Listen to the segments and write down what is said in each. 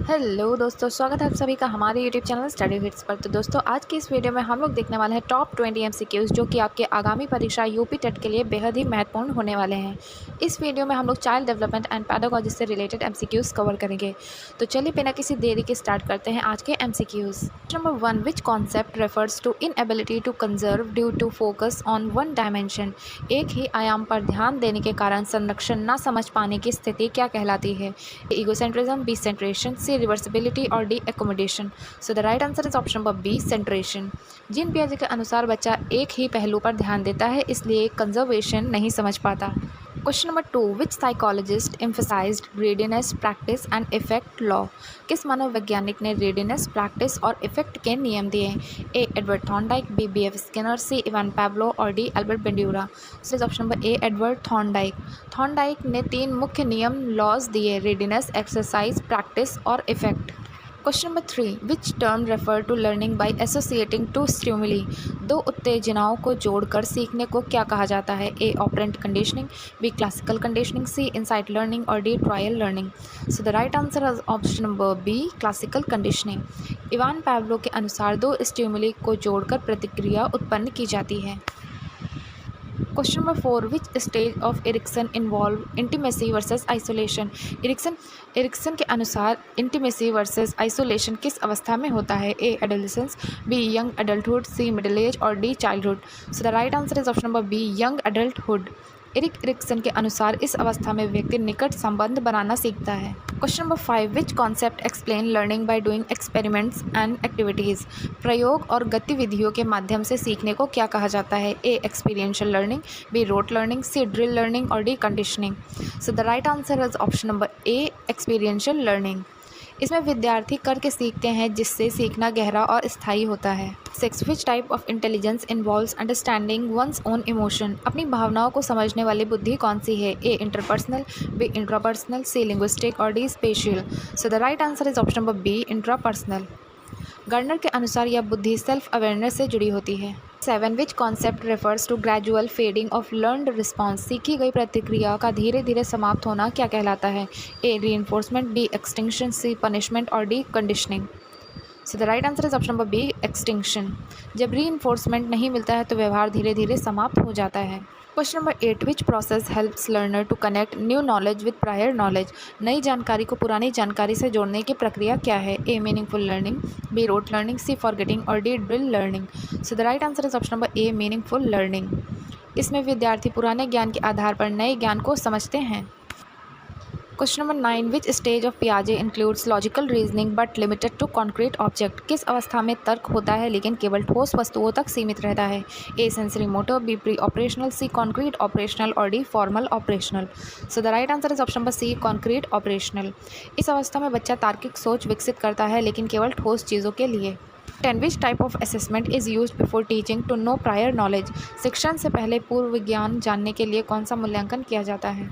Hello दोस्तों, स्वागत है आप सभी का हमारे यूट्यूब चैनल स्टडी हिट्स पर। तो दोस्तों, आज की इस वीडियो में हम लोग देखने वाले हैं टॉप 20 एमसीक्यूज़ जो कि आपके आगामी परीक्षा यूपी टेट के लिए बेहद ही महत्वपूर्ण होने वाले हैं। इस वीडियो में हम लोग चाइल्ड डेवलपमेंट एंड पैडागोजी से रिलेटेड एमसीक्यूज़ कवर करेंगे। तो चलिए बिना किसी देरी के स्टार्ट करते हैं आज के MCQs. Number 1, which concept refers to inability to conserve due to focus on one dimension. एक ही आयाम पर ध्यान देने के कारण संरक्षण न समझ पाने की स्थिति क्या कहलाती है? Egocentrism, B centration, C reversibility और D accommodation. So the right answer is option number B, centration. Jean पियाजे के अनुसार बच्चा एक ही पहलू पर ध्यान देता है, इसलिए कंजर्वेशन नहीं समझ पाता। Question number 2, which psychologist emphasised readiness, practice and effect law. किस मनोवैज्ञानिक ने रेडीनेस, प्रैक्टिस और इफेक्ट के नियम दिए? A Edward Thorndike, B B F Skinner, C Ivan Pavlov और D Albert Bandura. So is option number A, Edward Thorndike. Thorndike ने 3 मुख्य नियम लॉज दिए: रेडीनेस, एक्सरसाइज, प्रैक्टिस और effect. Question number 3, which term refer to learning by associating two stimuli. 2 उत्तेजनाओं को जोड़कर सीखने को क्या कहा जाता है? A operant conditioning, B classical conditioning, C insight learning और D trial learning. So the right answer is option number B, classical conditioning. Ivan Pavlov के अनुसार 2 स्टिमुली को जोड़कर प्रतिक्रिया उत्पन्न की जाती है। Question number 4, which stage of Erikson involve intimacy versus isolation. Erikson के अनुसार इंटीमेसी वर्सेस आइसोलेशन किस अवस्था में होता है? A adolescence, B young adulthood, C middle age और D childhood. So the right answer is option number B, young adulthood. Erikson के अनुसार इस अवस्था में व्यक्ति निकट संबंध बनाना सीखता है। Question number 5, which concept explain learning by doing experiments and activities. प्रयोग और गतिविधियों के माध्यम से सीखने को क्या कहा जाता है? A experiential learning, B rote learning, C drill learning और D conditioning. So the right answer is option number A, experiential learning. इसमें विद्यार्थी करके सीखते हैं, जिससे सीखना गहरा और स्थायी होता है। 6, which type of intelligence involves understanding one's own emotion. अपनी भावनाओं को समझने वाली बुद्धि कौन सी है? A interpersonal, B intrapersonal, C linguistic और D spatial. So the right answer is option number B, intrapersonal. Gardner के अनुसार यह बुद्धि सेल्फ अवेयरनेस से जुड़ी होती है। 7, which concept refers to gradual fading of learned response. सीखी गई प्रतिक्रिया का धीरे धीरे समाप्त होना क्या कहलाता है? A reinforcement, B extinction, C punishment और D conditioning. So the right answer is option number B, extinction. जब रीइंफोर्समेंट नहीं मिलता है तो व्यवहार धीरे धीरे समाप्त हो जाता है। Question number 8, which process helps learner to connect new knowledge with prior knowledge. नई जानकारी को पुरानी जानकारी से जोड़ने की प्रक्रिया क्या है? A meaningful learning, B rote learning, C forgetting और D drill learning. So the right answer is option number A, meaningful learning. इसमें विद्यार्थी पुराने ज्ञान के आधार पर नए ज्ञान को समझते हैं। Question number 9, which stage of पियाजे includes logical reasoning but limited to concrete object. किस अवस्था में तर्क होता है लेकिन केवल ठोस वस्तुओं तक सीमित रहता है? A sensory motor, B pre operational, C concrete operational और D formal operational. So the right answer is option number C, concrete operational. इस अवस्था में बच्चा तार्किक सोच विकसित करता है, लेकिन केवल ठोस चीज़ों के लिए। 10, which type of assessment is use before teaching to know prior knowledge. शिक्षण से पहले पूर्व ज्ञान जानने के लिए कौन सा मूल्यांकन किया जाता है?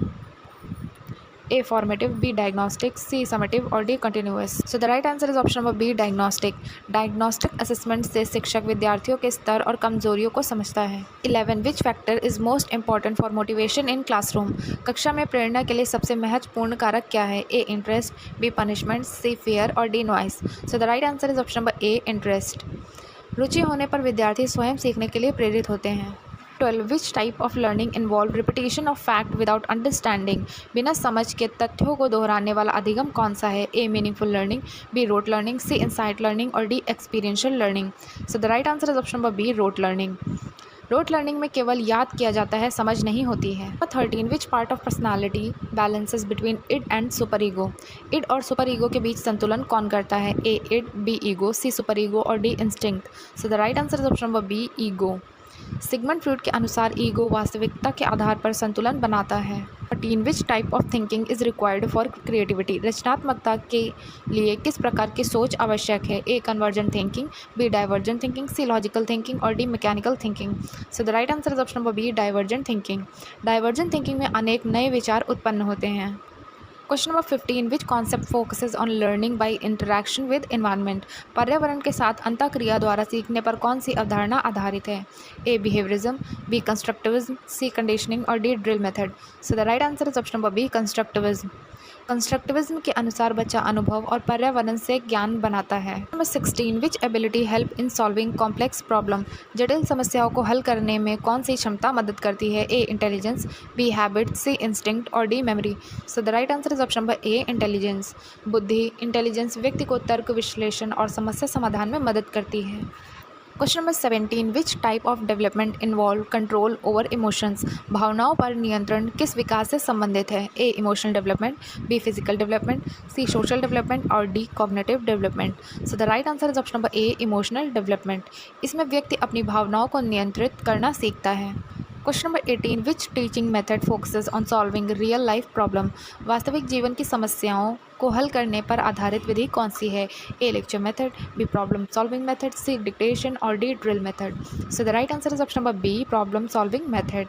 A formative, B diagnostic, C summative और D continuous. So the right answer is option number B, diagnostic. Diagnostic assessment से शिक्षक विद्यार्थियों के स्तर और कमजोरियों को समझता है। 11, which factor is most important for motivation in classroom. कक्षा में प्रेरणा के लिए सबसे महत्वपूर्ण कारक क्या है? A interest, B punishment, C fear और D noise. So the right answer is option number A, interest. रुचि होने पर विद्यार्थी स्वयं सीखने के लिए प्रेरित होते हैं। 12, विच type of learning involve repetition of fact without understanding. बिना समझ के तथ्यों को दोहराने वाला अधिगम कौन सा है? A meaningful learning, B rote learning, C insight learning और D experiential learning. So the right answer is option number B, rote learning. Rote learning में केवल याद किया जाता है, समझ नहीं होती है। 13, which part of personality balances between id and super ego. Id और सुपर ईगो के बीच संतुलन कौन करता है? A id, B ego, C super ego और D instinct. So the right answer is option number B, ego. Sigmund Freud के अनुसार ईगो वास्तविकता के आधार पर संतुलन बनाता है। 14, which type of thinking is required for creativity. रचनात्मकता के लिए किस प्रकार की सोच आवश्यक है? A convergent thinking, B divergent thinking, C logical thinking और D mechanical thinking. So the right answer is option number B, divergent thinking. Divergent thinking में अनेक नए विचार उत्पन्न होते हैं। Question number 15, which concept focuses on learning by interaction with environment. पर्यावरण के साथ अंतःक्रिया द्वारा सीखने पर कौन सी अवधारणा आधारित है? A behaviourism, B constructivism, C conditioning और D drill method. So the right answer is option number B, constructivism. Constructivism के अनुसार बच्चा अनुभव और पर्यावरण से ज्ञान बनाता है। Number 16, which ability help in solving complex problem. जटिल समस्याओं को हल करने में कौन सी क्षमता मदद करती है? ए इंटेलिजेंस, बी हैबिट, सी इंस्टिंक्ट और D memory. So the right answer is option number A intelligence. बुद्धि, इंटेलिजेंस व्यक्ति को तर्क, विश्लेषण और समस्या समाधान में मदद करती है। Question number 17, which type of development involve control over emotions. भावनाओं पर नियंत्रण किस विकास से संबंधित है? A emotional development, B physical development, C social development और D cognitive development. So the right answer is option number A emotional development. इसमें व्यक्ति अपनी भावनाओं को नियंत्रित करना सीखता है। Question number 18, which teaching method focuses on solving real life problem. वास्तविक जीवन की समस्याओं को हल करने पर आधारित विधि कौन सी है? A lecture method, B problem solving method, C dictation और D drill method. So the right answer is option number B problem solving method.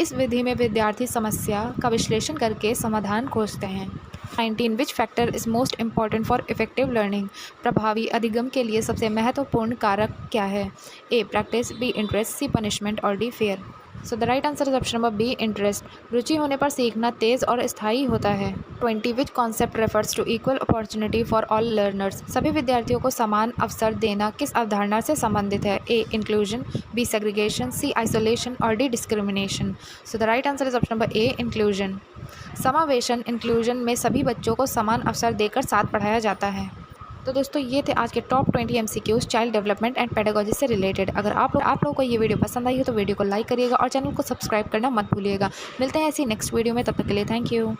इस विधि में विद्यार्थी समस्या का विश्लेषण करके समाधान खोजते हैं। 19, which factor is most important for effective learning. प्रभावी अधिगम के लिए सबसे महत्वपूर्ण कारक क्या है? A practice, B interest, C punishment और D fear. So the right answer is option number B interest. रुचि होने पर सीखना तेज़ और स्थायी होता है। 20, which concept refers to equal opportunity for all learners. सभी विद्यार्थियों को समान अवसर देना किस अवधारणा से संबंधित है? ए इंक्लूजन, बी सेग्रीगेशन, सी आइसोलेशन और D discrimination. So the right answer is option number A inclusion. समावेशन इंक्लूजन में सभी बच्चों को समान अवसर देकर साथ पढ़ाया जाता है। तो दोस्तों ये थे आज के top 20 MCQs child development and pedagogy से रिलेटेड। अगर आप लोगों को ये वीडियो पसंद आई हो तो वीडियो को लाइक करिएगा और चैनल को सब्सक्राइब करना मत भूलिएगा। मिलते हैं ऐसी नेक्स्ट वीडियो में, तब तक के लिए थैंक यू।